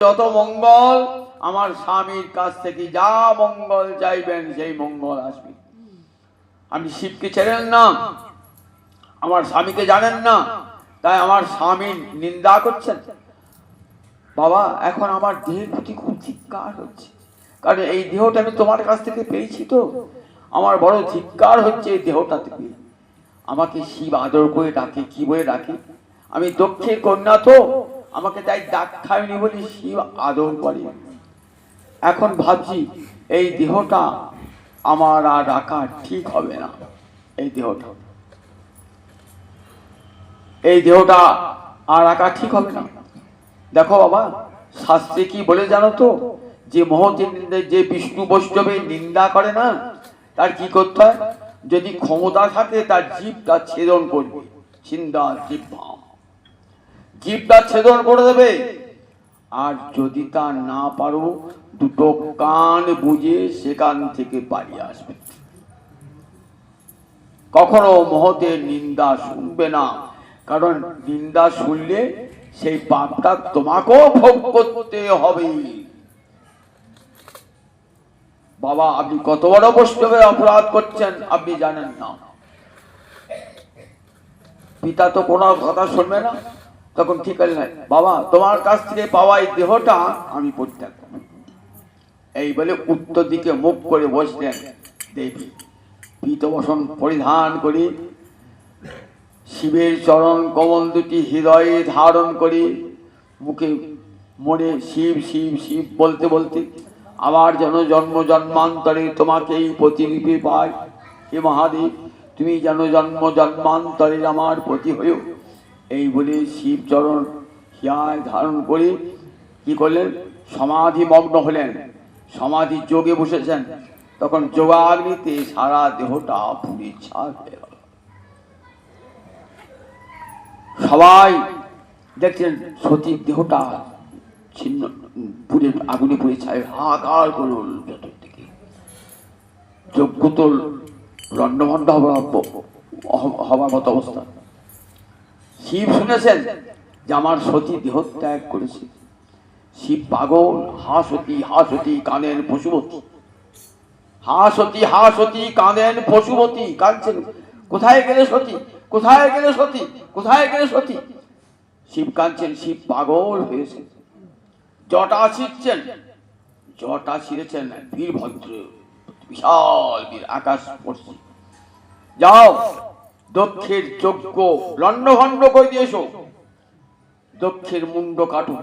যত মঙ্গল আমার স্বামীর কাছ থেকে যা মঙ্গল চাইবেন সেই মঙ্গল আসবে। আপনি শিবকে চেনেন না, আমার স্বামীকে জানেন না, তাই আমার স্বামীর নিন্দা করছেন। বাবা, এখন আমার দেহের প্রতি খুব ধিক্কার হচ্ছে, কারণ এই দেহটা আমি তোমার কাছ থেকে পেয়েছি, তো আমার বড় ধিক্কার হচ্ছে এই দেহটা থেকে। আমাকে শিব আদর করে ডাকে, কি বলে ডাকে? আমি দক্ষের কন্যা, তো আমাকে তাই ডাক খায়নি বলে শিব আদর করে। এখন ভাবছি এই দেহটা আমার আর রাখা ঠিক হবে না। এই দেহটা আর রাখা ঠিক হবে না। দেখো বাবা, শাস্ত্রে কি বলে জানো তো, যে মহতের নিন্দা, যে বিষ্ণু বৈষ্ণবের নিন্দা করে না, তার কি করতে হয়? যদি ক্ষমতা থাকে তার জিভটা ছেদন করবে, জিভটা ছেদন করে দেবে। আর যদি তা না পারো, দুটো কান বুঝে সেখান থেকে পালিয়ে আসবে। কখনো মহতের নিন্দা শুনবে না, কারণ নিন্দা শুনলে সেই পাপটা তোমাকেও ভোগ করতে হবে। বাবা, আপনি কত বড় বৈষ্ণবের অপরাধ করছেন আপনি জানেন না। পিতা তো কোনো কথা শুনবে না, তখন ঠিক আছে, বাবা তোমার কাছ থেকে পাওয়া এই দেহটা আমি পরিত্যাগ করব, এই বলে উত্তর দিকে মুখ করে বসলেন দেবী। পীতবসন পরিধান করে শিবের চরণ কমল দুটি হৃদয়ে ধারণ করে মুখে মনে শিব শিব শিব বলতে বলতে আমার যেন জন্ম জন্মান্তরে তোমাকেই প্রতিলিপি পাই। হে মহাদেব, তুমি যেন জন্ম জন্মান্তরে আমার প্রতি হয়েও, এই বলে শিব চরণ হিয়ায় ধারণ করে কি করলেন? সমাধি মগ্ন হলেন, সমাধি যোগে বসেছেন। তখন যোগাগ্নিতে সারা দেহটা পুড়ে ছাই হয়ে গেল। সবাই দেখছেন সতীর দেহটা ছিন্ন, পুড়ে আগুনে পুড়ে ছাই, হাহাকার করল ভেতর থেকে। যজ্ঞ তো লণ্ডভণ্ড হবার মতো অবস্থা। শিব শুনেছেন যে আমার সতী দেহ ত্যাগ করেছে। শিব পাগল, হা সতী হা সতী কাঁদেন পশুপতি, হা সতী হা সতী কাঁদেন পশুপতি, কাঁদছেন, কোথায় গেলে সতী, কোথায় গেলে সতী, কোথায় গেলে সতী? শিব কাঁদছেন, শিব পাগল হয়েছে। জটা ছিঁড়ছেন, জটা ছিঁড়েছেন বীরভদ্র, বিশাল বীর, আকাশ পড়ছে। যাও দক্ষের যজ্ঞ লণ্ডভণ্ড করে দিয়েছো, দক্ষের মুন্ড কাটো।